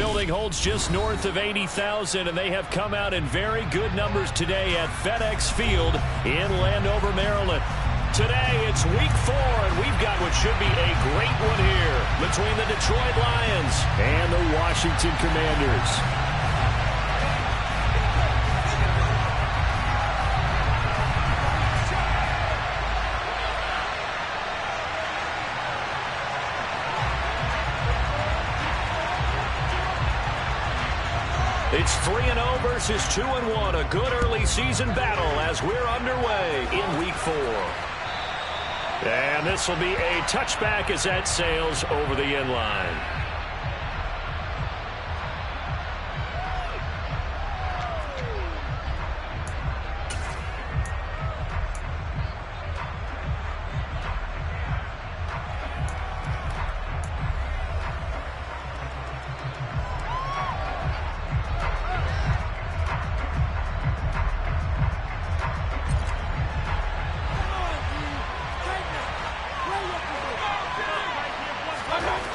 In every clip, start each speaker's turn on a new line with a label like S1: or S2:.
S1: building holds just north of 80,000, and they have come out in very good numbers today at FedEx Field in Landover, Maryland. Today, it's week 4, and we've got what should be a great one here between the Detroit Lions and the Washington Commanders. It's 3-0 versus 2-1, a good early season battle as we're underway in week 4. And this will be a touchback as that sails over the end line.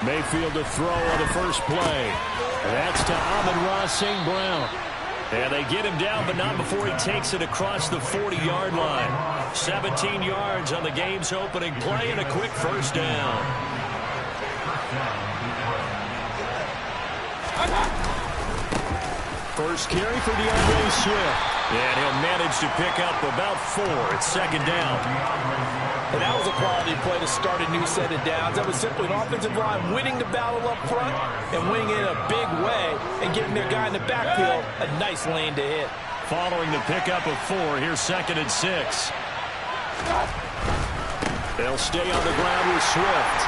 S1: Mayfield to throw on the first play. That's to Amon-Ra St. Brown. And they get him down, but not before he takes it across the 40-yard line. 17 yards on the game's opening play and a quick first down. First carry for DeAndre Swift. And he'll manage to pick up about 4 at second down.
S2: And that was a quality play to start a new set of downs. That was simply an offensive line winning the battle up front and winning it in a big way and giving their guy in the backfield a nice lane to hit.
S1: Following the pickup of 4, here's 2nd and 6. They'll stay on the ground with Swift.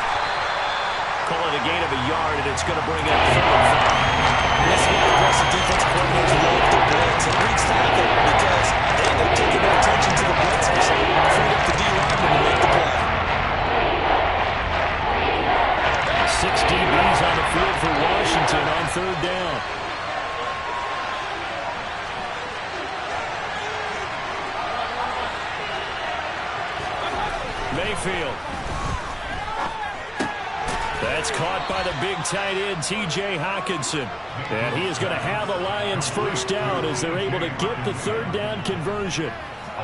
S1: Call it a gain of a yard, and it's going to bring up 3rd and 5.
S2: This is what aggressive defensive coordinators love to blitz. It reads tackle because they end up taking their attention to the blitzers. Freed up the D-lineman to make the play.
S1: 6 DBs on the field for Washington on 3rd down. Mayfield. That's caught by the big tight end, T.J. Hockenson. And he is going to have the Lions first down as they're able to get the 3rd down conversion.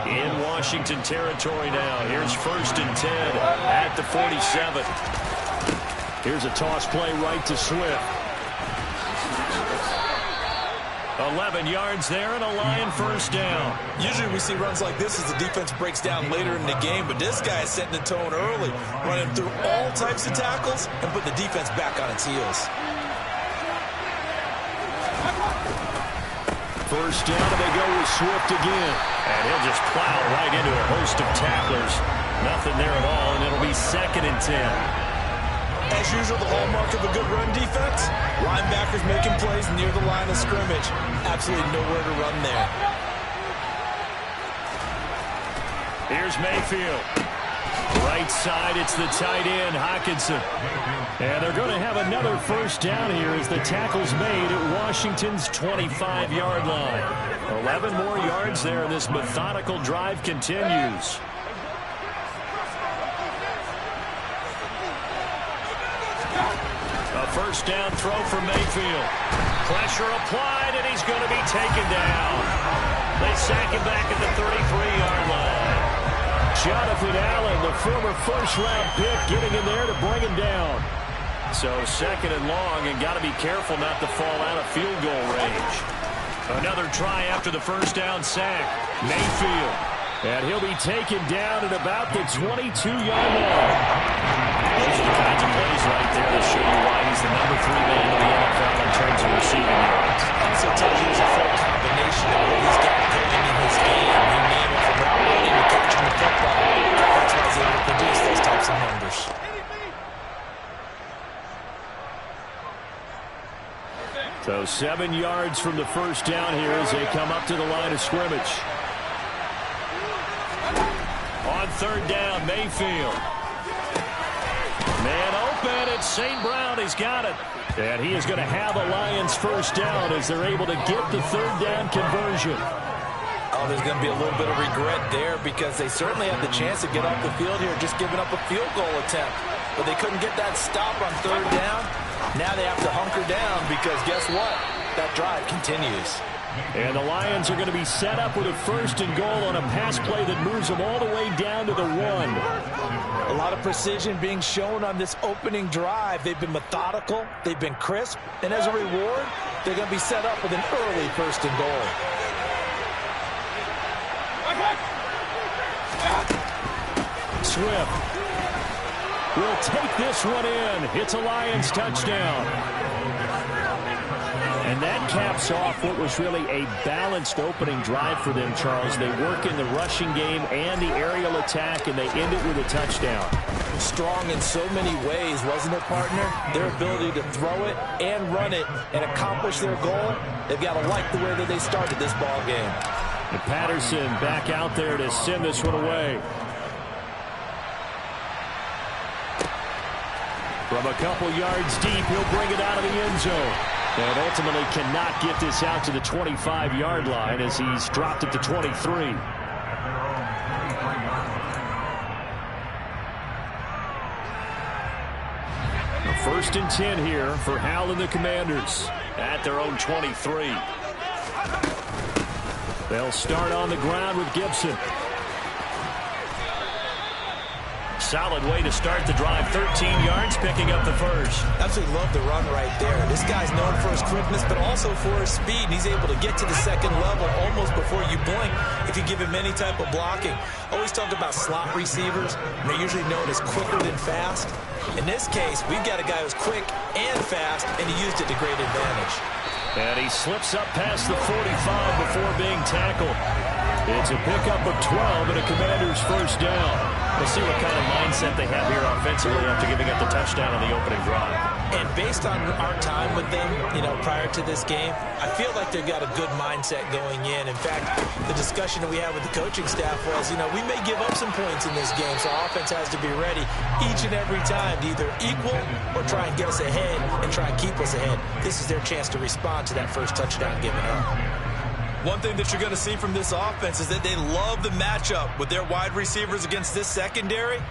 S1: In Washington territory now. Here's 1st and 10 at the 47. Here's a toss play right to Swift. 11 yards there and a Lion first down.
S2: Usually we see runs like this as the defense breaks down later in the game, but this guy is setting the tone early, running through all types of tackles and putting the defense back on its heels.
S1: First down, and they go with Swift again. And he'll just plow right into a host of tacklers. Nothing there at all, and it'll be 2nd and 10.
S2: As usual, the hallmark of a good run defense, linebackers making plays near the line of scrimmage. Absolutely nowhere to run there.
S1: Here's Mayfield. Right side, it's the tight end, Hockenson. And they're going to have another first down here as the tackle's made at Washington's 25-yard line. 11 more yards there, and this methodical drive continues. A first down throw for Mayfield. Pressure applied, and he's going to be taken down. They sack him back at the 33-yard line. Jonathan Allen, the former first-round pick, getting in there to bring him down. So 2nd and long, and got to be careful not to fall out of field goal range. Another try after the first down sack. Mayfield. And he'll be taken down at about the 22-yard line. Those are the kinds of plays right there that show you why he's the number 3 man in the NFL in terms of receiving yards.
S2: Also tells you there's a full combination of what he's got going in his game. He named it from route running to catching the football. That's why he's able to produce those types of numbers.
S1: So 7 yards from the first down here as they come up to the line of scrimmage. On 3rd down, Mayfield. Man open, it's St. Brown. He's got it. And he is going to have the Lions first down as they're able to get the 3rd down conversion.
S2: Oh, there's going to be a little bit of regret there because they certainly had the chance to get off the field here, just giving up a field goal attempt. but they couldn't get that stop on third down. Now they have to hunker down because guess what? That drive continues.
S1: And the Lions are going to be set up with a 1st and goal on a pass play that moves them all the way down to the 1.
S2: A lot of precision being shown on this opening drive. They've been methodical, they've been crisp, and as a reward, they're going to be set up with an early 1st and goal.
S1: Swift will take this one in. It's a Lions touchdown. And that caps off what was really a balanced opening drive for them, Charles. They work in the rushing game and the aerial attack, and they end it with a touchdown.
S2: Strong in so many ways, wasn't it, partner? Their ability to throw it and run it and accomplish their goal, they've got to like the way that they started this ball game.
S1: And Patterson back out there to send this one away. From a couple yards deep, he'll bring it out of the end zone. And ultimately cannot get this out to the 25-yard line as he's dropped it to 23. The 1st and 10 here for Howell and the Commanders at their own 23. They'll start on the ground with Gibson. Solid way to start the drive. 13 yards, picking up the 1st.
S2: Absolutely love the run right there. This guy's known for his quickness, but also for his speed. And he's able to get to the 2nd level almost before you blink if you give him any type of blocking. Always talk about slot receivers. They're usually known as quicker than fast. In this case, we've got a guy who's quick and fast, and he used it to great advantage.
S1: And he slips up past the 45 before being tackled. It's a pickup of 12 and a Commander's 1st down. We'll see what kind of mindset they have here offensively after giving up the touchdown on the opening drive.
S2: And based on our time with them, prior to this game, I feel like they've got a good mindset going in. In fact, the discussion that we had with the coaching staff was, we may give up some points in this game, so our offense has to be ready each and every time to either equal or try and get us ahead and try and keep us ahead. This is their chance to respond to that first touchdown given up.
S3: One thing that you're going to see from this offense is that they love the matchup with their wide receivers against this secondary.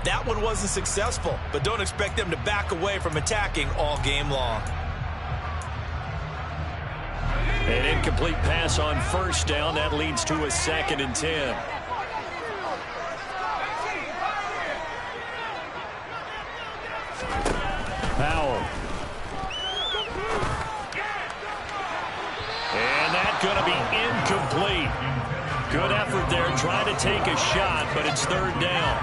S3: That one wasn't successful, but don't expect them to back away from attacking all game long.
S1: An incomplete pass on 1st down. That leads to a 2nd and 10. Powell. And that's going to be incomplete. Good effort there, trying to take a shot, but it's 3rd down.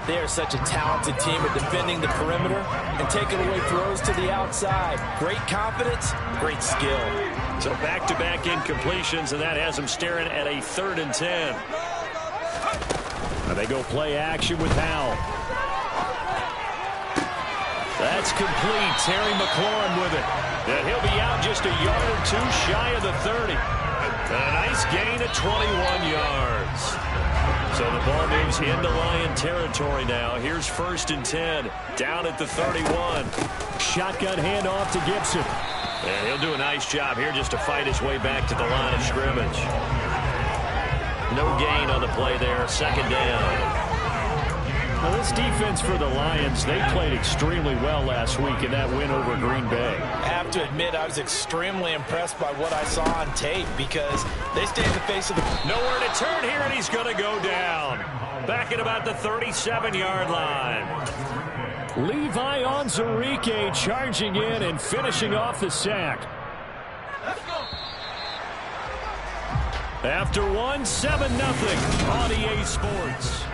S2: They are such a talented team at defending the perimeter and taking away throws to the outside. Great confidence, great skill.
S1: So back-to-back incompletions, and that has them staring at a 3rd and 10. Now they go play action with Howell. That's complete. Terry McLaurin with it. And he'll be out just a yard or two shy of the 30. And a nice gain of 21 yards. So the ball moves into Lion territory now. Here's 1st and 10. Down at the 31. Shotgun handoff to Gibson. And he'll do a nice job here just to fight his way back to the line of scrimmage. No gain on the play there. 2nd down. Well, this defense for the Lions, they played extremely well last week in that win over Green Bay.
S2: I have to admit, I was extremely impressed by what I saw on tape because they stay in the face of the...
S1: Nowhere to turn here, and he's going to go down. Back at about the 37-yard line. Levi Onwuzurike charging in and finishing off the sack. After one, 7-0 on EA Sports.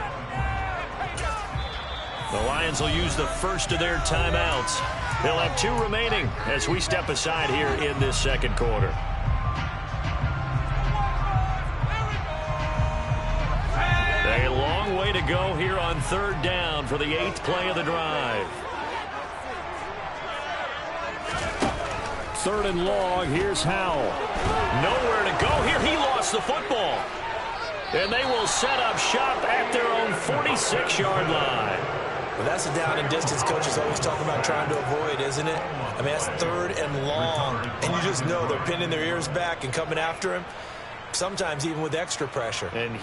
S1: The Lions will use the first of their timeouts. They'll have 2 remaining as we step aside here in this 2nd quarter. A long way to go here on 3rd down for the 8th play of the drive. 3rd and long. Here's Howell. Nowhere to go here. He lost the football. And they will set up shop at their own 46-yard line.
S2: Well, that's a down and distance coaches always talk about trying to avoid, isn't it? I mean, that's 3rd and long. And you just know they're pinning their ears back and coming after him, sometimes even with extra pressure.
S1: And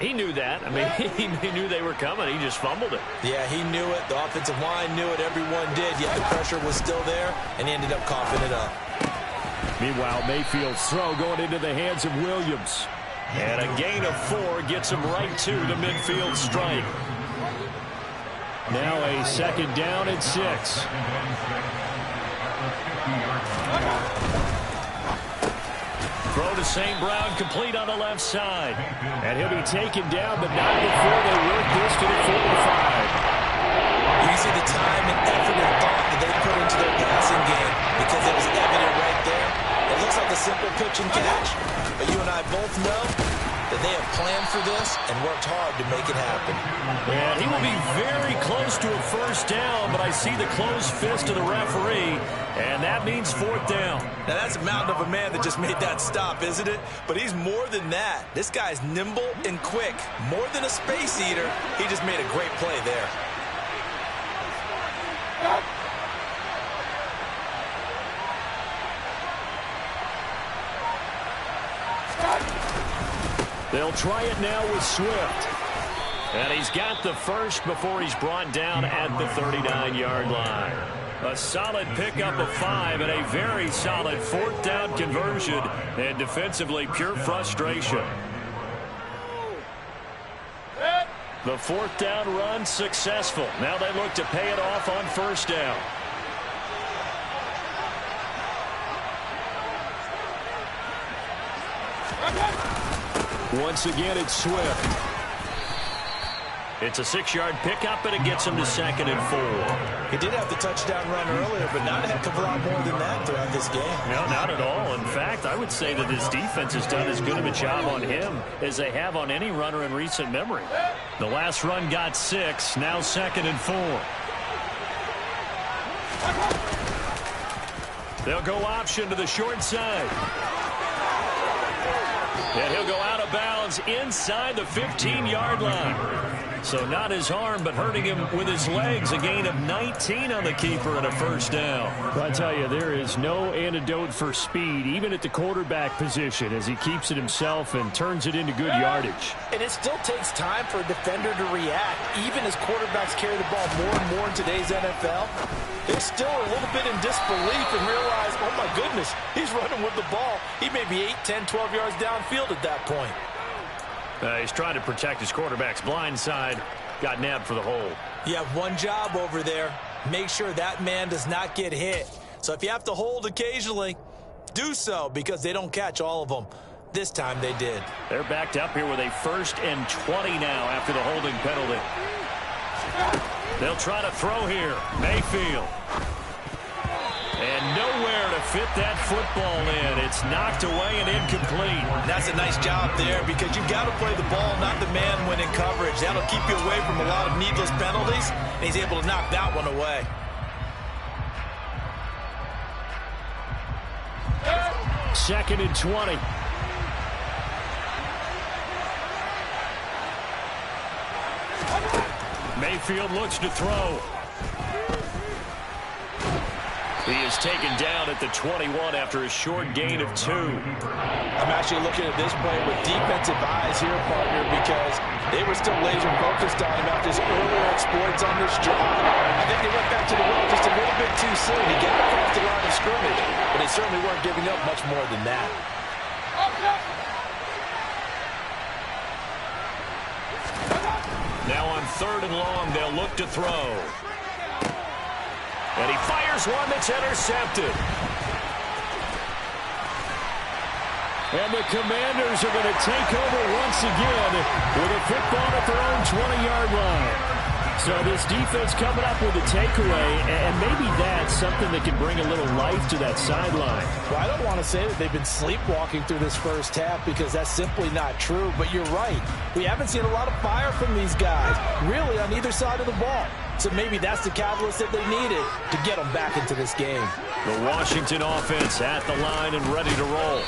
S1: He knew that. I mean, he knew they were coming. He just fumbled it.
S2: Yeah, he knew it. The offensive line knew it. Everyone did. Yet the pressure was still there, and he ended up coughing it up.
S1: Meanwhile, Mayfield's throw going into the hands of Williams. And a gain of 4 gets him right to the midfield stripe. Now a 2nd down and 6. Throw to St. Brown, complete on the left side. And he'll be taken down, but not before they work this to the 45.
S2: You can see the time and effort and thought that they put into their passing game because it was evident right there. It looks like a simple pitch and catch, but you and I both know that they have planned for this and worked hard to make it happen.
S1: And he will be very close to a 1st down, but I see the closed fist of the referee, and that means 4th down.
S3: Now, that's a mountain of a man that just made that stop, isn't it? But he's more than that. This guy's nimble and quick. More than a space eater, he just made a great play there.
S1: They'll try it now with Swift. And he's got the first before he's brought down at the 39-yard line. A solid pickup of 5 and a very solid 4th down conversion. And defensively, pure frustration. The 4th down run successful. Now they look to pay it off on 1st down. Once again, it's Swift. It's a 6-yard pickup, and it gets him to 2nd and 4.
S2: He did have the touchdown run earlier, but not a heck of a lot more than that throughout this game.
S1: No, not at all. In fact, I would say that this defense has done as good of a job on him as they have on any runner in recent memory. The last run got 6, now 2nd and 4. They'll go option to the short side. And he'll go out of bounds inside the 15-yard line. So not his arm, but hurting him with his legs. A gain of 19 on the keeper and a 1st down. Well, I tell you, there is no antidote for speed, even at the quarterback position, as he keeps it himself and turns it into good yardage.
S2: And it still takes time for a defender to react. Even as quarterbacks carry the ball more and more in today's NFL, they're still a little bit in disbelief and realize, oh, my goodness, he's running with the ball. He may be 8, 10, 12 yards downfield at that point.
S1: He's trying to protect his quarterback's blind side. Got nabbed for the hold.
S2: You have one job over there. Make sure that man does not get hit. So if you have to hold occasionally, do so because they don't catch all of them. This time they did.
S1: They're backed up here with a 1st and 20 now after the holding penalty. They'll try to throw here. Mayfield. And nowhere to fit that football in. It's knocked away and incomplete.
S3: That's a nice job there because you've got to play the ball, not the man when in coverage. That'll keep you away from a lot of needless penalties, and he's able to knock that one away.
S1: Second and 20. Mayfield looks to throw. He is taken down at the 21 after a short gain of 2.
S2: I'm actually looking at this play with defensive eyes here, partner, because they were still laser focused on him after his earlier exploits on this drive. I think they went back to the well just a little bit too soon. He got across the line of scrimmage, but they certainly weren't giving up much more than that.
S1: Now on 3rd and long, they'll look to throw. And he fires one that's intercepted. And the Commanders are going to take over once again with a football at their own 20-yard line. So this defense coming up with a takeaway, and maybe that's something that can bring a little life to that sideline.
S2: Well, I don't want to say that they've been sleepwalking through this first half because that's simply not true, but you're right. We haven't seen a lot of fire from these guys, really, on either side of the ball. So maybe that's the catalyst that they needed to get them back into this game.
S1: The Washington offense at the line and ready to roll.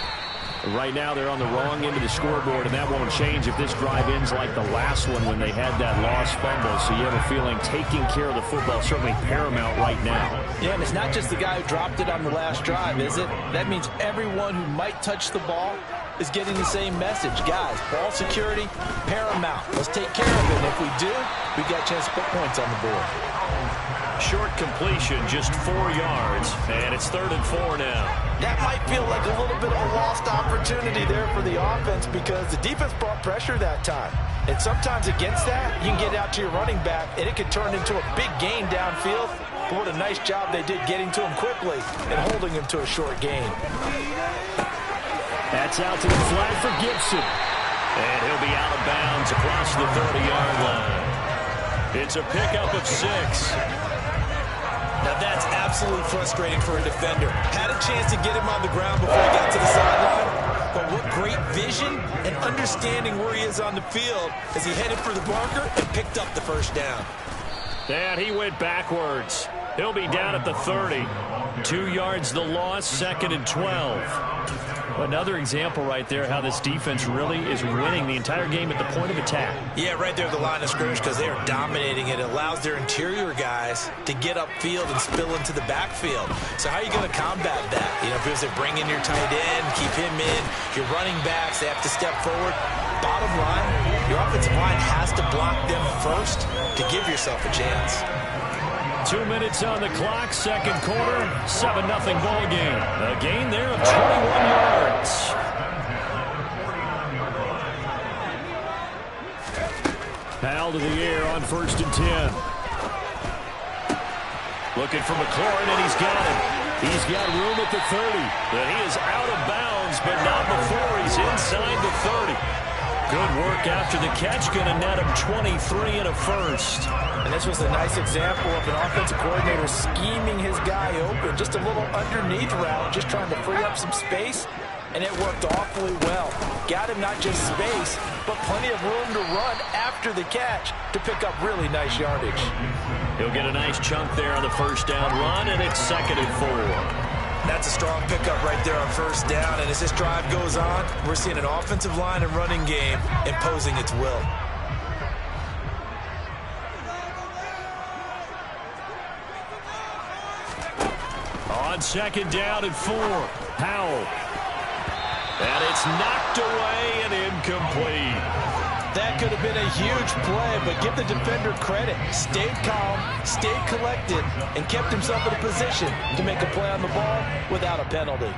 S1: Right now they're on the wrong end of the scoreboard, and that won't change if this drive ends like the last one when they had that lost fumble. So you have a feeling taking care of the football certainly paramount right now.
S2: Yeah, and it's not just the guy who dropped it on the last drive, is it? That means everyone who might touch the ball is getting the same message. Guys, ball security, paramount. Let's take care of it. And if we do, we got a chance to put points on the board.
S1: Short completion, just 4 yards, and it's 3rd and 4 now.
S2: That might feel like a little bit of a lost opportunity there for the offense because the defense brought pressure that time. And sometimes against that, you can get out to your running back, and it could turn into a big gain downfield. But what a nice job they did getting to him quickly and holding him to a short gain.
S1: That's out to the flat for Gibson. And he'll be out of bounds across the 30-yard line. It's a pickup of 6.
S3: Now that's absolutely frustrating for a defender. Had a chance to get him on the ground before he got to the sideline. But what great vision and understanding where he is on the field as he headed for the marker and picked up the first down.
S1: And he went backwards. He'll be down at the 30. 2 yards the loss, 2nd and 12. Another example right there how this defense really is winning the entire game at the point of attack.
S2: Yeah, right there at the line of scrimmage because they are dominating it. It allows their interior guys to get upfield and spill into the backfield. So how are you going to combat that? You know, if they bring in your tight end, keep him in, your running backs, they have to step forward. Bottom line, your offensive line has to block them first to give yourself a chance.
S1: 2 minutes on the clock, 2nd quarter, 7-0 ball game. A gain there of 21 yards. Powell to the air on 1st and 10. Looking for McLaurin, and he's got him. He's got room at the 30. But he is out of bounds, but not before he's inside the 30. Good work after the catch. Going to net him 23 and a first.
S2: And this was a nice example of an offensive coordinator scheming his guy open. Just a little underneath route, just trying to free up some space. And it worked awfully well. Got him not just space, but plenty of room to run after the catch to pick up really nice yardage.
S1: He'll get a nice chunk there on the first down run, and it's 2nd and 4.
S2: That's a strong pickup right there on first down. And as this drive goes on, we're seeing an offensive line and running game imposing its will.
S1: On 2nd down and 4, Powell. And it's knocked away and incomplete.
S2: That could have been a huge play, but give the defender credit. Stayed calm, stayed collected, and kept himself in a position to make a play on the ball without a penalty.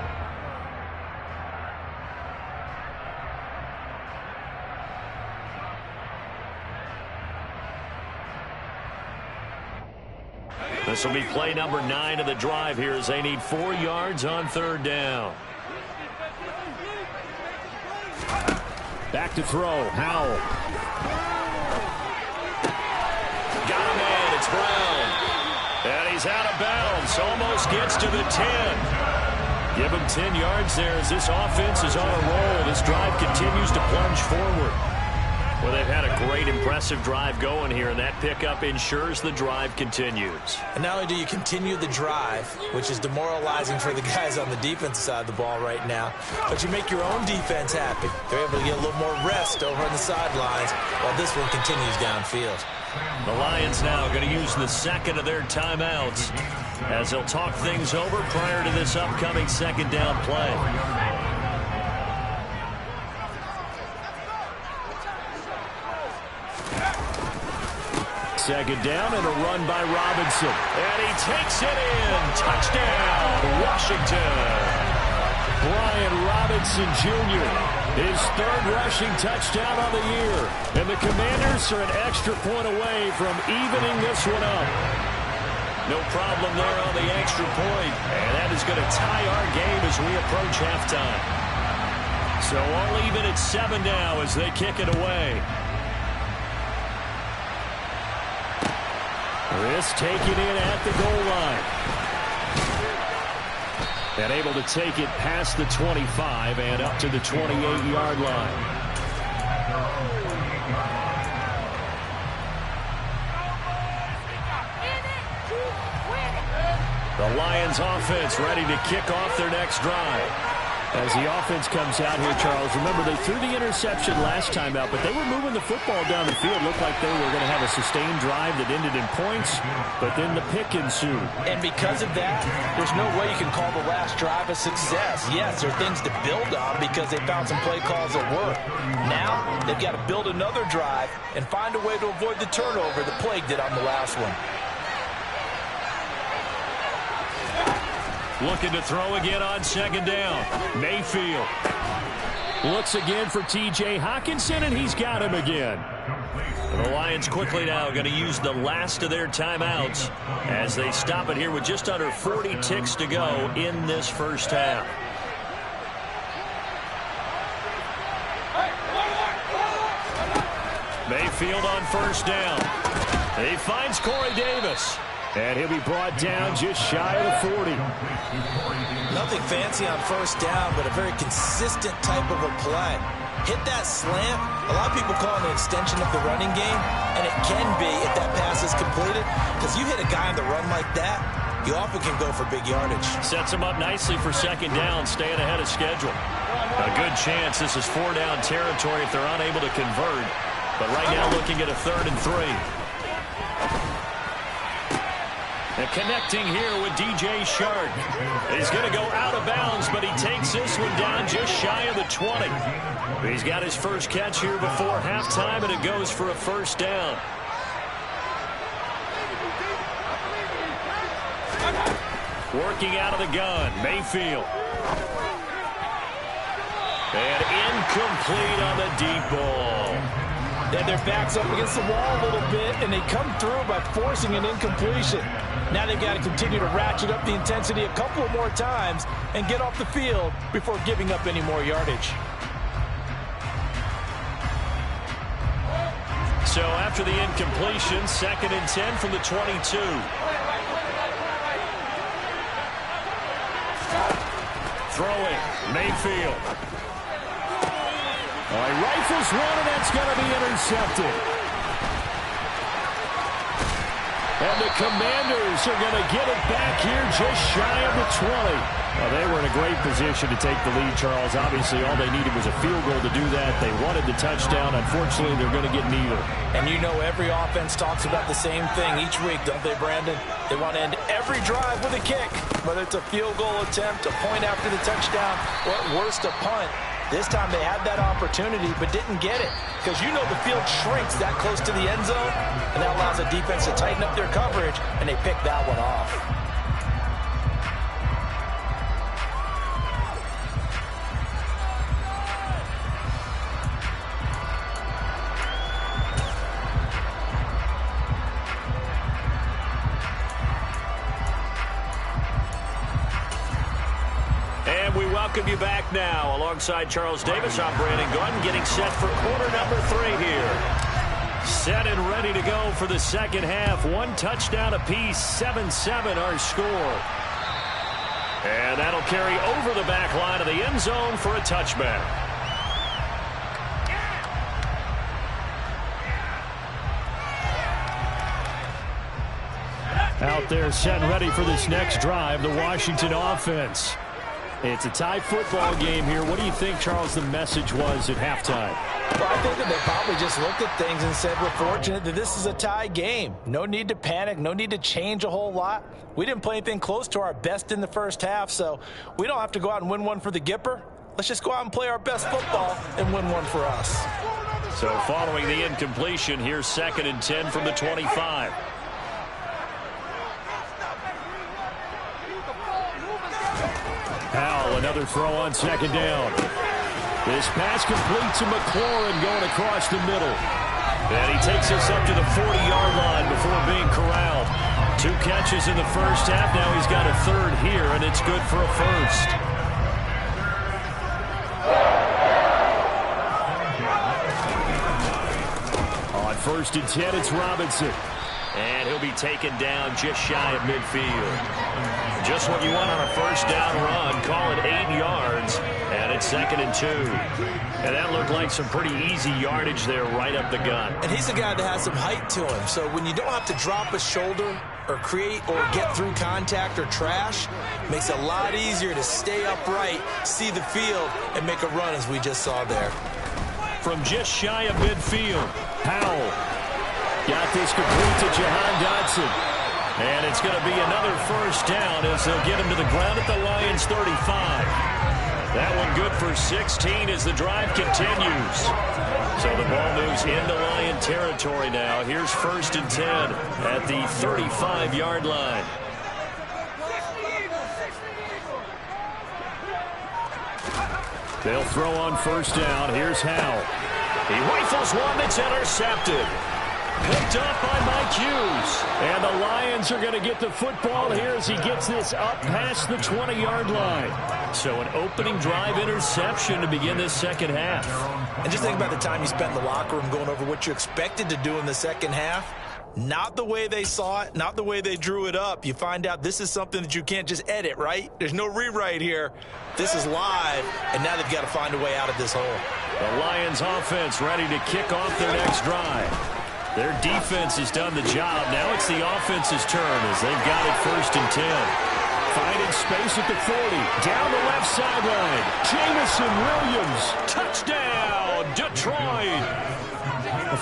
S1: This will be play number 9 of the drive here as they need 4 yards on 3rd down. Back to throw, Howell. Got him in, it's Brown. And he's out of bounds, almost gets to the 10. Give him 10 yards there as this offense is on a roll. This drive continues to plunge forward. Well, they've had a great, impressive drive going here, and that pickup ensures the drive continues.
S2: And not only do you continue the drive, which is demoralizing for the guys on the defensive side of the ball right now, but you make your own defense happy. They're able to get a little more rest over on the sidelines while this one continues downfield.
S1: The Lions now going to use the 2nd of their timeouts as they'll talk things over prior to this upcoming 2nd down play. 2nd down and a run by Robinson. And he takes it in. Touchdown, Washington. Brian Robinson Jr., his 3rd rushing touchdown on the year. And the Commanders are an extra point away from evening this one up. No problem there on the extra point. And that is going to tie our game as we approach halftime. So all even at 7 now as they kick it away. This taken in at the goal line. And able to take it past the 25 and up to the 28-yard line. The Lions offense ready to kick off their next drive. As the offense comes out here, Charles, remember they threw the interception last time out, but they were moving the football down the field. Looked like they were going to have a sustained drive that ended in points, but then the pick ensued.
S2: And because of that, there's no way you can call the last drive a success. Yes, there are things to build on because they found some play calls that work. Now, they've got to build another drive and find a way to avoid the turnover the Plague did on the last one.
S1: Looking to throw again on second down. Mayfield looks again for T.J. Hockenson, and he's got him again. The Lions quickly now going to use the last of their timeouts as they stop it here with just under 40 ticks to go in this first half. Mayfield on first down. He finds Corey Davis. And he'll be brought down just shy of the 40.
S2: Nothing fancy on first down, but a very consistent type of a play. Hit that slant. A lot of people call it an extension of the running game, and it can be if that pass is completed, because you hit a guy on the run like that, you often can go for big yardage.
S1: Sets him up nicely for second down, staying ahead of schedule. A good chance this is 4-down territory if they're unable to convert. But right now looking at a 3rd and 3. And connecting here with DJ Shark. He's going to go out of bounds, but he takes this one down just shy of the 20. He's got his first catch here before halftime, and it goes for a first down. Working out of the gun, Mayfield. And incomplete on the deep ball.
S2: And their back's up against the wall a little bit, and they come through by forcing an incompletion. Now they've got to continue to ratchet up the intensity a couple more times and get off the field before giving up any more yardage.
S1: So after the incompletion, 2nd and 10 from the 22. Throwing, Mayfield. He rifles one, and that's going to be intercepted. And the Commanders are going to get it back here just shy of the 20. Well, they were in a great position to take the lead, Charles. Obviously, all they needed was a field goal to do that. They wanted the touchdown. Unfortunately, they're going to get neither.
S2: And you know every offense talks about the same thing each week, don't they, Brandon? They want to end every drive with a kick, whether it's a field goal attempt, a point after the touchdown, or at worst, a punt. This time they had that opportunity but didn't get it because you know the field shrinks that close to the end zone, and that allows the defense to tighten up their coverage, and they picked that one off.
S1: Welcome you back now. Alongside Charles Davis, I'm Brandon Gunn, getting set for quarter number 3 here. Set and ready to go for the second half. 1 touchdown apiece, 7-7 our score. And that'll carry over the back line of the end zone for a touchback. Out there set and ready for this next drive, the Washington offense. It's a tie football game here. What do you think, Charles, the message was at halftime?
S2: Well, I think that they probably just looked at things and said, we're fortunate that this is a tie game. No need to panic. No need to change a whole lot. We didn't play anything close to our best in the first half, so we don't have to go out and win one for the Gipper. Let's just go out and play our best football and win one for us.
S1: So following the incompletion, here's 2nd and 10 from the 25. Powell, another throw on second down. This pass complete to McLaurin going across the middle. And he takes us up to the 40-yard line before being corralled. 2 catches in the first half. Now he's got a 3rd here, and it's good for a first. On 1st and 10, it's Robinson. And he'll be taken down just shy of midfield. Just what you want on a first down run. Call it 8 yards. And it's 2nd and 2. And that looked like some pretty easy yardage there right up the gut.
S2: And he's a guy that has some height to him. So when you don't have to drop a shoulder or create or get through contact or trash, makes it a lot easier to stay upright, see the field, and make a run as we just saw there.
S1: From just shy of midfield, Powell got this complete to Jahan Dotson. And it's going to be another first down as they'll get him to the ground at the Lions' 35. That one good for 16 as the drive continues. So the ball moves into Lion territory now. Here's 1st and 10 at the 35-yard line. They'll throw on 1st down. Here's Howell. He rifles one that's intercepted. Picked up by Mike Hughes. And the Lions are going to get the football here as he gets this up past the 20-yard line. So an opening drive interception to begin this second half.
S2: And just think about the time you spent in the locker room going over what you expected to do in the second half. Not the way they saw it, not the way they drew it up. You find out this is something that you can't just edit, right? There's no rewrite here. This is live, and now they've got to find a way out of this hole.
S1: The Lions offense ready to kick off their next drive. Their defense has done the job. Now it's the offense's turn as they've got it 1st and 10. Finding space at the 40. Down the left sideline. Jamison Williams. Touchdown, Detroit.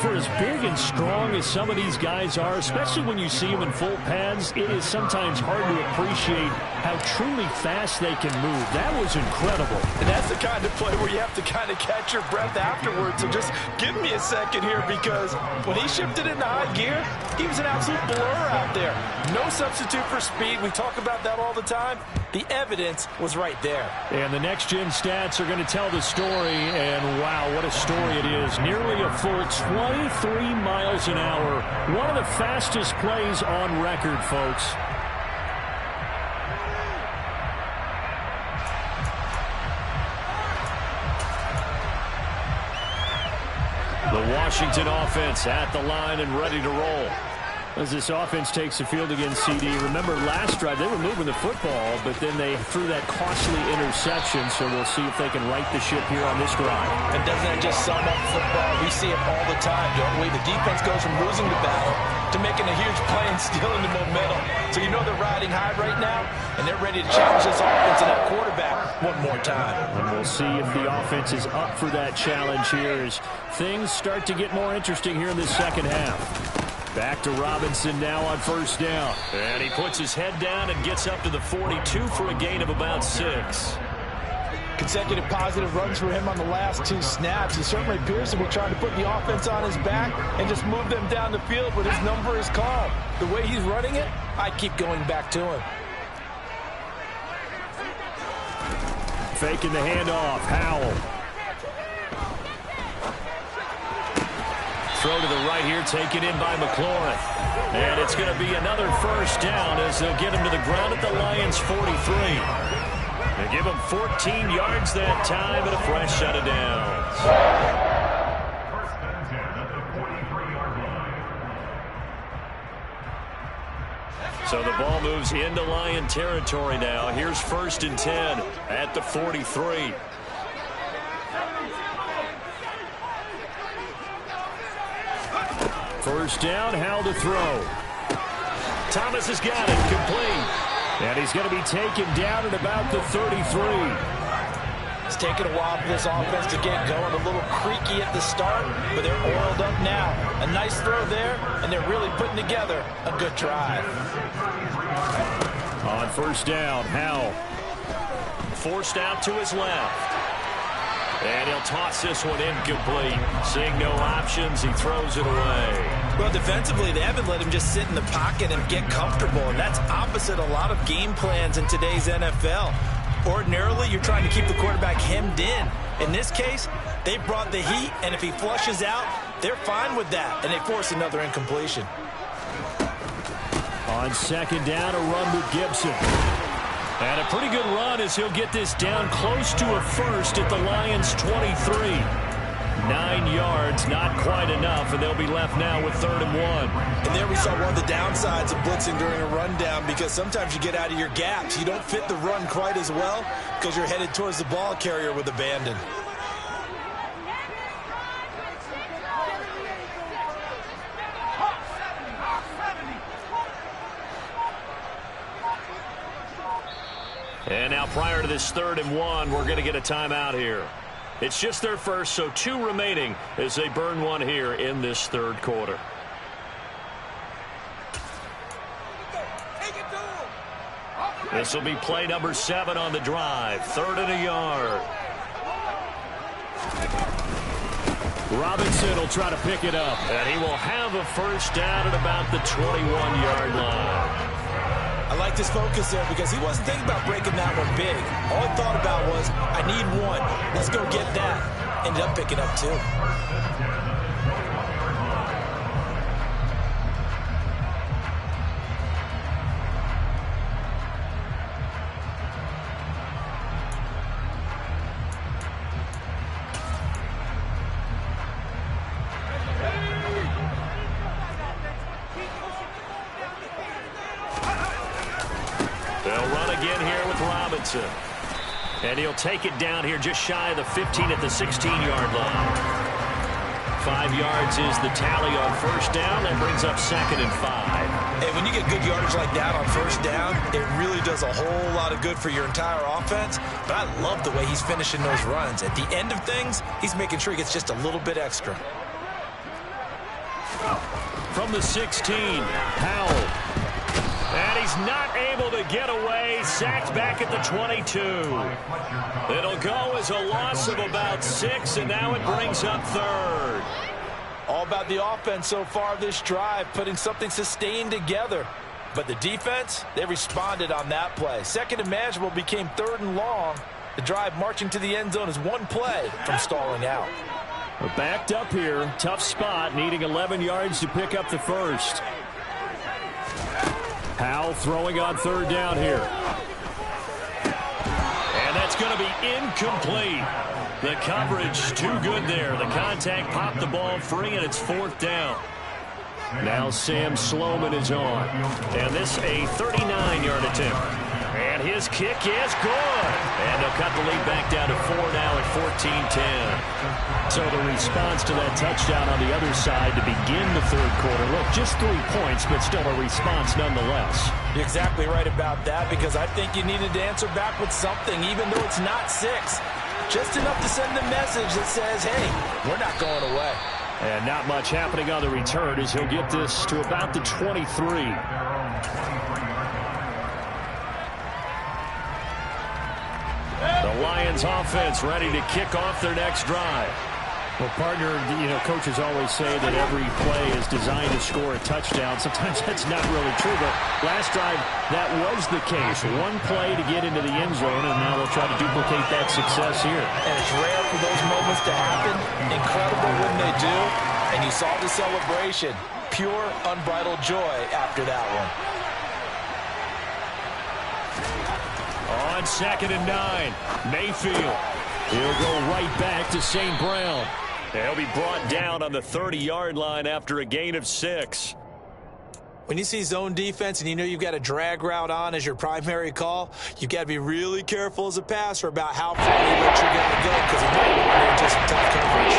S1: For as big and strong as some of these guys are, especially when you see them in full pads, it is sometimes hard to appreciate how truly fast they can move. That was incredible.
S2: And that's the kind of play where you have to kind of catch your breath afterwards. So just give me a second here, because when he shifted into high gear, he was an absolute blur out there. No substitute for speed. We talk about that all the time. The evidence was right there.
S1: And the next-gen stats are going to tell the story, and wow, what a story it is. Nearly a full 23 miles an hour. One of the fastest plays on record, folks. The Washington offense at the line and ready to roll. As this offense takes the field against CD. Remember, last drive, they were moving the football, but then they threw that costly interception, so we'll see if they can right the ship here on this drive.
S2: And doesn't that just sum up football? We see it all the time, don't we? The defense goes from losing the battle to making a huge play and stealing the momentum. So you know they're riding high right now, and they're ready to challenge this offense and that quarterback one more time.
S1: And we'll see if the offense is up for that challenge here as things start to get more interesting here in this second half. Back to Robinson now on 1st down. And he puts his head down and gets up to the 42 for a gain of about 6.
S2: Consecutive positive runs for him on the last 2 snaps. He certainly appears to be trying to put the offense on his back and just move them down the field, but his number is called. The way he's running it, I keep going back to him.
S1: Faking the handoff. Howell. Throw to the right here, taken in by McLaurin. And it's going to be another first down as they'll get him to the ground at the Lions' 43. They give him 14 yards that time and a fresh set of downs. So the ball moves into Lion territory now. Here's 1st and 10 at the 43. First down, Howell to throw. Thomas has got it, complete. And he's going to be taken down at about the 33.
S2: It's taken a while for this offense to get going. A little creaky at the start, but they're oiled up now. A nice throw there, and they're really putting together a good drive.
S1: On 1st down, Howell. Forced out to his left. And he'll toss this one incomplete. Seeing no options, he throws it away.
S2: Well, defensively, they haven't let him just sit in the pocket and get comfortable, and that's opposite a lot of game plans in today's NFL. Ordinarily, you're trying to keep the quarterback hemmed in. In this case, they brought the heat, and if he flushes out, they're fine with that, and they force another incompletion.
S1: On 2nd down, a run with Gibson. And a pretty good run as he'll get this down close to a first at the Lions' 23. 9 yards, not quite enough, and they'll be left now with 3rd and 1.
S3: And there we saw one of the downsides of blitzing during a rundown, because sometimes you get out of your gaps. You don't fit the run quite as well because you're headed towards the ball carrier with abandon.
S1: And now prior to this 3rd and 1, we're going to get a timeout here. It's just their first, so 2 remaining as they burn one here in this 3rd quarter. This will be play number 7 on the drive. 3rd and a yard. Robinson will try to pick it up, and he will have a first down at about the 21-yard line.
S2: I like this focus there because he wasn't thinking about breaking that one big. All he thought about was, I need one. Let's go get that. Ended up picking up 2.
S1: And he'll take it down here just shy of the 15 at the 16-yard line. 5 yards is the tally on first down. That brings up 2nd and 5.
S3: And when you get good yardage like that on first down, it really does a whole lot of good for your entire offense. But I love the way he's finishing those runs. At the end of things, he's making sure he gets just a little bit extra.
S1: From the 16, Powell. And he's not able to get away. Sacked back at the 22. It'll go as a loss of about 6, and now it brings up 3rd.
S3: All about the offense so far this drive, putting something sustained together. But the defense, they responded on that play. 2nd and manageable became 3rd and long. The drive marching to the end zone is 1 play from stalling out.
S1: We're backed up here. Tough spot, needing 11 yards to pick up the first. Powell throwing on 3rd down here. And that's going to be incomplete. The coverage too good there. The contact popped the ball free, and it's 4th down. Now Sam Sloman is on. And this a 39-yard attempt. And his kick is good. And they'll cut the lead back down to 4 now at 14-10. So the response to that touchdown on the other side to begin the 3rd quarter. Look, just 3 points, but still a response nonetheless.
S2: You're exactly right about that, because I think you needed to answer back with something, even though it's not 6. Just enough to send a message that says, hey, we're not going away.
S1: And not much happening on the return as he'll get this to about the 23. The Lions offense ready to kick off their next drive. Well, partner, coaches always say that every play is designed to score a touchdown. Sometimes that's not really true, but last drive, that was the case. 1 play to get into the end zone, and now they'll try to duplicate that success here.
S2: And it's rare for those moments to happen. Incredible when they do. And you saw the celebration. Pure, unbridled joy after that one.
S1: On 2nd and 9, Mayfield. He'll go right back to St. Brown. They'll be brought down on the 30-yard line after a gain of 6.
S2: When you see zone defense and you know you've got a drag route on as your primary call, you've got to be really careful as a passer about how far you let you're going to go, because you might run into some tough coverage.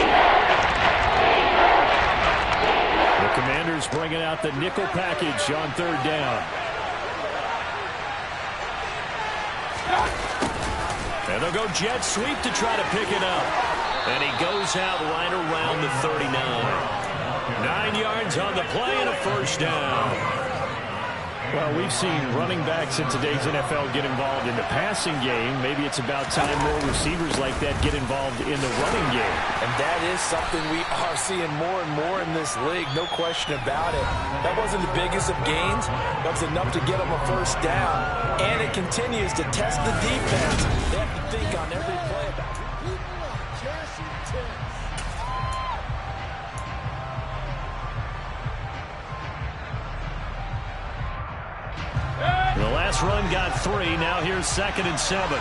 S1: The Commanders bringing out the nickel package on 3rd down. And they'll go jet sweep to try to pick it up. And he goes out right around the 39. 9 yards on the play and a first down. Well, we've seen running backs in today's NFL get involved in the passing game. Maybe it's about time more receivers like that get involved in the running game.
S2: And that is something we are seeing more and more in this league, no question about it. That wasn't the biggest of gains. That was enough to get them a first down. And it continues to test the defense. They have to think on every play about it.
S1: The last run got 3. Now here's 2nd and 7.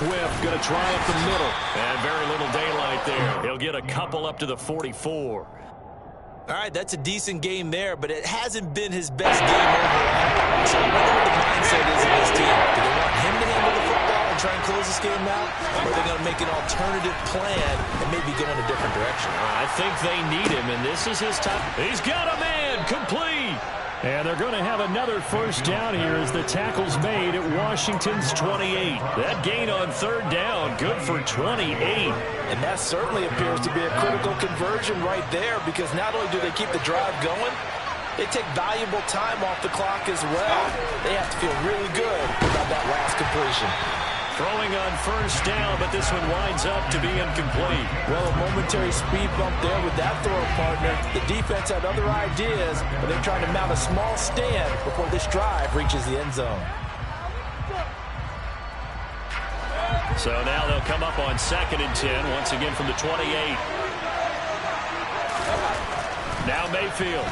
S1: Swift going to try up the middle. And very little daylight there. He'll get a couple up to the 44.
S2: All right, that's a decent game there, but it hasn't been his best game overall. So I wonder what the mindset is of this team. Do they want him to handle the football and try and close this game out? Or are they going to make an alternative plan and maybe go in a different direction?
S1: I think they need him, and this is his time. He's got a man, complete. And they're going to have another first down here as the tackle's made at Washington's 28. That gain on third down, good for 28.
S2: And that certainly appears to be a critical conversion right there, because not only do they keep the drive going, they take valuable time off the clock as well. They have to feel really good about that last completion.
S1: Throwing on first down, but this one winds up to be incomplete.
S2: Well, a momentary speed bump there with that throw partner. The defense had other ideas, but they're trying to mount a small stand before this drive reaches the end zone.
S1: So now they'll come up on 2nd and 10, once again from the 28. Now Mayfield.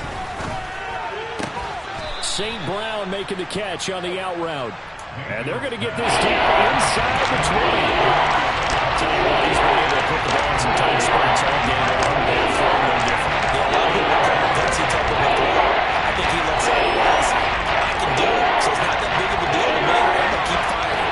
S1: St. Brown making the catch on the out route. And they're going to get this down inside the 20. I'll tell you what, he's been able to put the ball in some tight spots all game long. They've thrown no different.
S2: Yeah, a lot of people call it gutsy type of a throw. I think he looks at it as, I can do it, so it's not that big of a deal to me. I'm going to keep firing.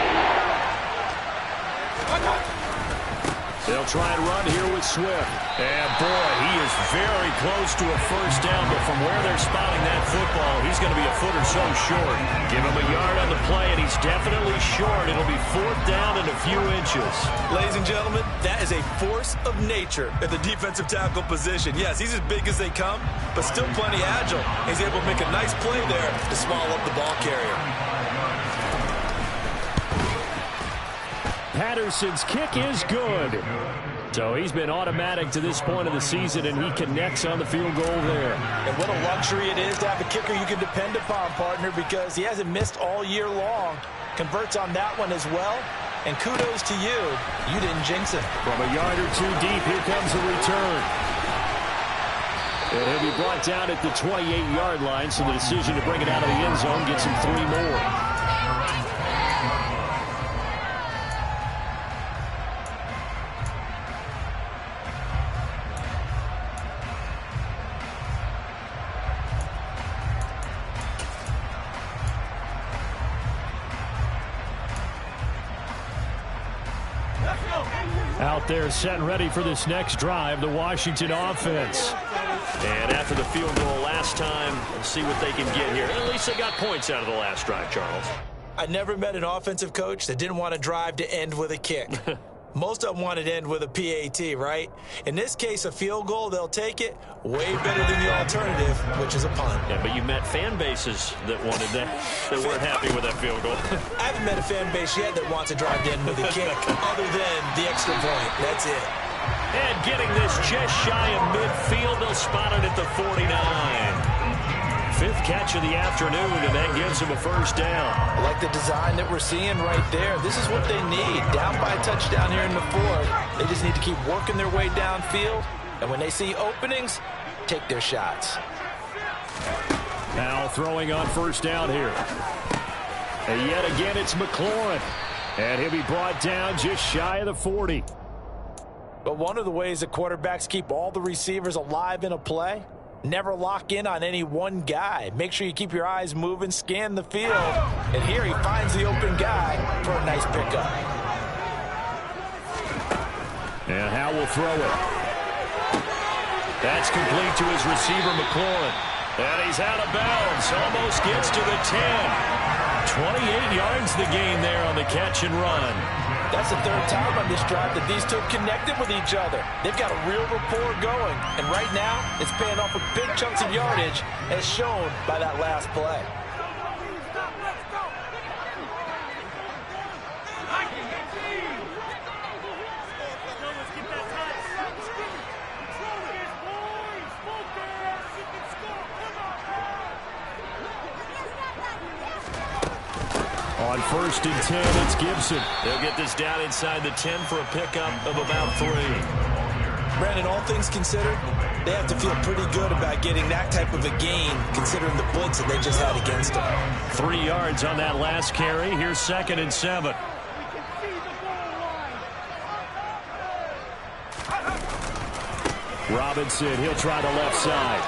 S1: They'll try and run here with Swift. And, boy, he is very close to a first down, but from where they're spotting that football, he's going to be a foot or so short. Give him a yard on the play, and he's definitely short. It'll be 4th down and a few inches.
S3: Ladies and gentlemen, that is a force of nature at the defensive tackle position. Yes, he's as big as they come, but still plenty agile. He's able to make a nice play there to swallow up the ball carrier.
S1: Patterson's kick is good. So he's been automatic to this point of the season, and he connects on the field goal there.
S2: And what a luxury it is to have a kicker you can depend upon, partner, because he hasn't missed all year long. Converts on that one as well. And kudos to you. You didn't jinx him.
S1: From a yard or two deep, here comes a return. And he'll be brought down at the 28-yard line, so the decision to bring it out of the end zone gets him 3 more. Out there set and ready for this next drive, the Washington offense. And after the field goal last time, we'll see what they can get here. At least they got points out of the last drive, Charles.
S2: I never met an offensive coach that didn't want a drive to end with a kick. Most of them wanted to end with a PAT, right? In this case, a field goal, they'll take it. Way better than the alternative, which is a punt.
S1: Yeah, but you met fan bases that wanted that, that weren't happy with that field goal.
S2: I haven't met a fan base yet that wants a drive to end with a kick, other than the extra point. That's it.
S1: And getting this just shy of midfield, they'll spot it at the 49. 5th catch of the afternoon, and that gives him a first down.
S2: I like the design that we're seeing right there. This is what they need. Down by a touchdown here in the 4th. They just need to keep working their way downfield. And when they see openings, take their shots.
S1: Now throwing on first down here. And yet again, it's McLaurin. And he'll be brought down just shy of the 40.
S2: But one of the ways that quarterbacks keep all the receivers alive in a play, never lock in on any one guy. Make sure you keep your eyes moving, scan the field. And here he finds the open guy for a nice pickup.
S1: And Howe will throw it. That's complete to his receiver, McLaurin. And he's out of bounds. Almost gets to the 10. 28 yards the gain there on the catch and run.
S2: That's the 3rd time on this drive that these two connected with each other. They've got a real rapport going. And right now, it's paying off with big chunks of yardage, as shown by that last play.
S1: On 1st and 10, it's Gibson. They'll get this down inside the 10 for a pickup of about 3.
S2: Brandon, all things considered, they have to feel pretty good about getting that type of a gain, considering the blitz that they just had against them.
S1: 3 yards on that last carry. Here's 2nd and 7. Robinson, he'll try the left side.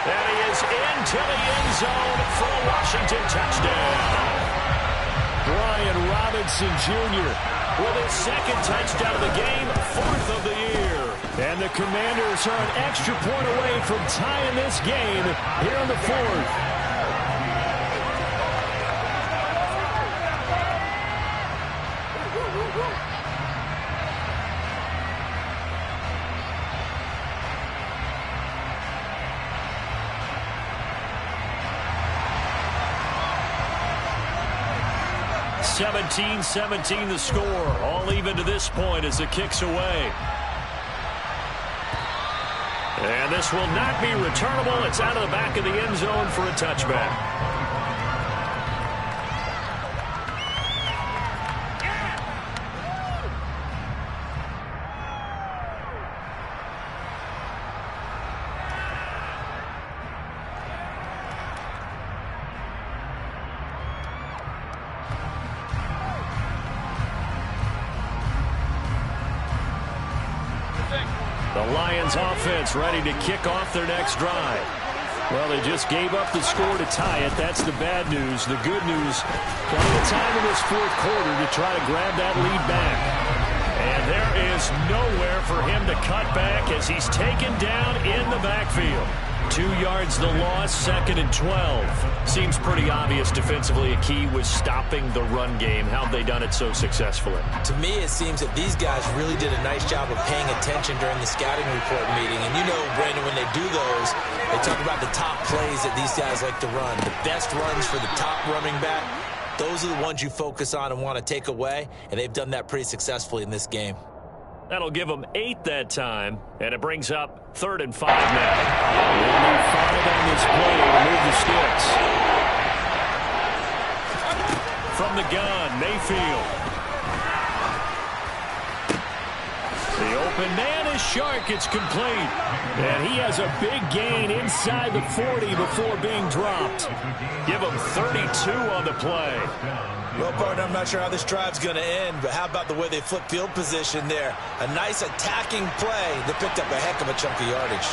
S1: And he is into the end zone for a Washington touchdown. Brian Robinson Jr. with his second touchdown of the game, 4th of the year. And the Commanders are an extra point away from tying this game here in the 4th. (17-17) the score. All even to this point as the kick's away. And this will not be returnable. It's out of the back of the end zone for a touchback. The Lions offense ready to kick off their next drive. Well, they just gave up the score to tie it. That's the bad news. The good news, plenty of time in this 4th quarter to try to grab that lead back. And there is nowhere for him to cut back as he's taken down in the backfield. 2 yards the loss, 2nd and 12. Seems pretty obvious defensively a key was stopping the run game. How have they done it so successfully?
S2: To me, it seems that these guys really did a nice job of paying attention during the scouting report meeting. And you know, Brandon, when they do those, they talk about the top plays that these guys like to run. The best runs for the top running back, those are the ones you focus on and want to take away. And they've done that pretty successfully in this game.
S1: That'll give them 8 that time, and it brings up 3rd and 5 now. They'll need 5 on this play to remove the sticks. From the gun, Mayfield. The open man is Shark. It's complete. And he has a big gain inside the 40 before being dropped. Give him 32 on the play.
S2: Well, partner, I'm not sure how this drive's going to end, but how about the way they flip field position there? A nice attacking play that picked up a heck of a chunk of yardage.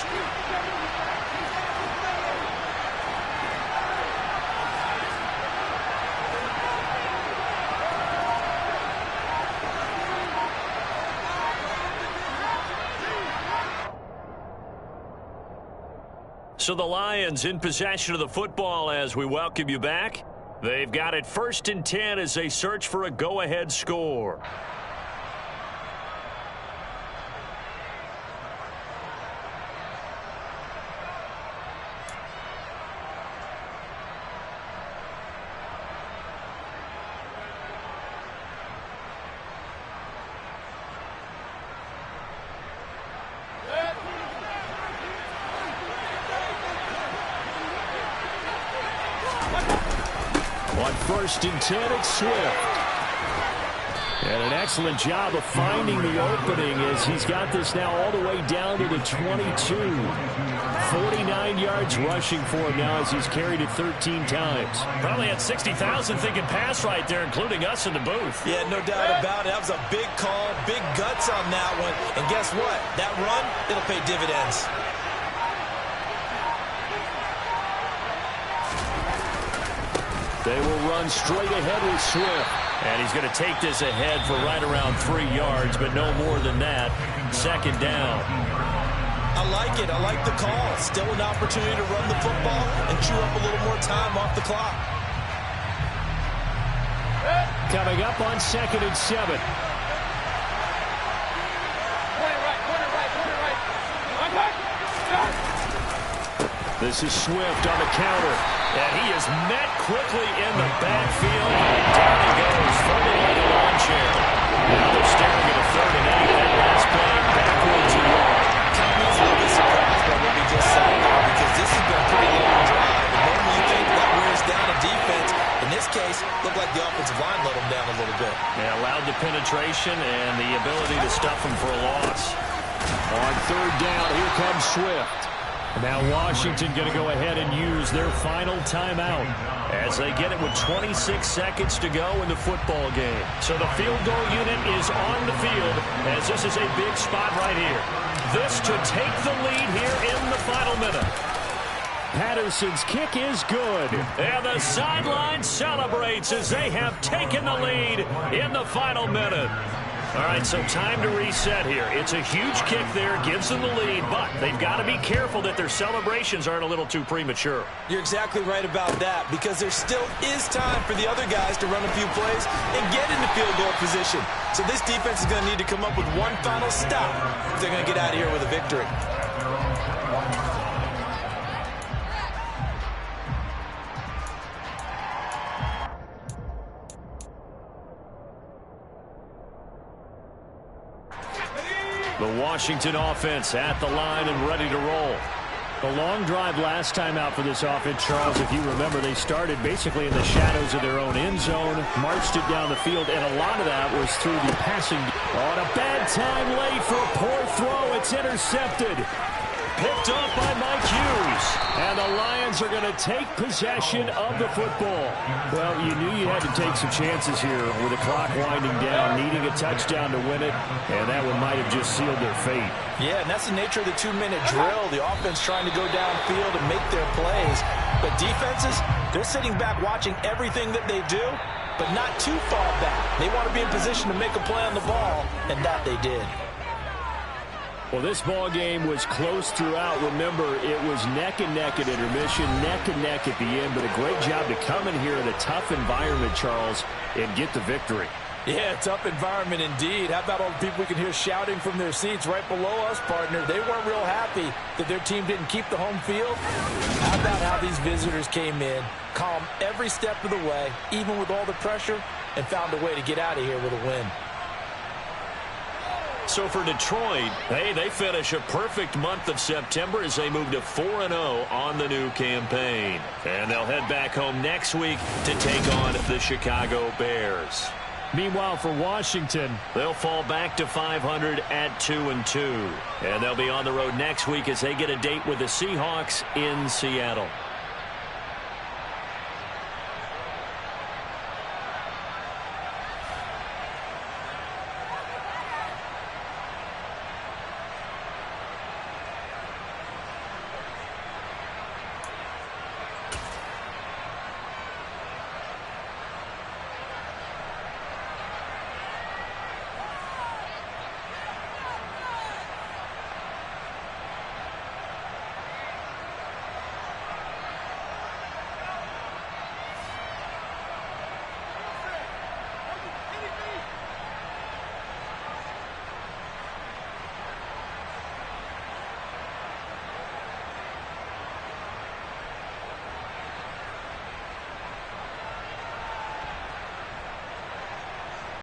S1: So the Lions in possession of the football as we welcome you back. They've got it 1st and 10 as they search for a go-ahead score. On 1st and 10, it's Swift. And an excellent job of finding the opening as he's got this now all the way down to the 22. 49 yards rushing for him now as he's carried it 13 times.
S3: Probably had 60,000 thinking pass right there, including us in the booth. Yeah, no doubt about it. That was a big call, big guts on that one. And guess what? That run, it'll pay dividends.
S1: They will run straight ahead with Swift. And he's going to take this ahead for right around 3 yards, but no more than that. 2nd down.
S2: I like it. I like the call. Still an opportunity to run the football and chew up a little more time off the clock.
S1: Coming up on 2nd and 7. This is Swift on the counter. And he is met quickly in the backfield. Down he goes, folded like a lawn chair. Now they're staring at a 3rd and 8. That last play backwards and long.
S2: Commies will be surprised by what we just saw there because this has been a pretty long drive. And normally you think that wears down a defense. In this case, looked like the offensive line let them down a little bit.
S1: Yeah, allowed the penetration and the ability to stuff them for a loss. On 3rd down, here comes Swift. Now Washington going to go ahead and use their final timeout as they get it with 26 seconds to go in the football game. So the field goal unit is on the field as this is a big spot right here. This to take the lead here in the final minute. Patterson's kick is good. And the sideline celebrates as they have taken the lead in the final minute. All right, so time to reset here. It's a huge kick there, gives them the lead, but they've got to be careful that their celebrations aren't a little too premature.
S2: You're exactly right about that, because there still is time for the other guys to run a few plays and get into field goal position. So this defense is going to need to come up with one final stop if they're going to get out of here with a victory.
S1: The Washington offense at the line and ready to roll. The long drive last time out for this offense, Charles, if you remember, they started basically in the shadows of their own end zone, marched it down the field, and a lot of that was through the passing. On a bad time late for a poor throw. It's intercepted. Picked up by Mike Hughes. And the Lions are going to take possession of the football. Well, you knew you had to take some chances here with the clock winding down, needing a touchdown to win it, and that one might have just sealed their fate.
S2: Yeah, and that's the nature of the 2-minute drill. The offense trying to go downfield and make their plays. But defenses, they're sitting back watching everything that they do, but not too far back. They want to be in position to make a play on the ball, and that they did.
S1: Well, this ball game was close throughout. Remember, it was neck and neck at intermission, neck and neck at the end, but a great job to come in here in a tough environment, Charles, and get the victory.
S2: Yeah, tough environment indeed. How about all the people we can hear shouting from their seats right below us, partner? They weren't real happy that their team didn't keep the home field. How about how these visitors came in, calm every step of the way, even with all the pressure, and found a way to get out of here with a win.
S1: So for Detroit, hey, they finish a perfect month of September as they move to 4-0 on the new campaign. And they'll head back home next week to take on the Chicago Bears. Meanwhile, for Washington, they'll fall back to 500 at 2-2. And they'll be on the road next week as they get a date with the Seahawks in Seattle.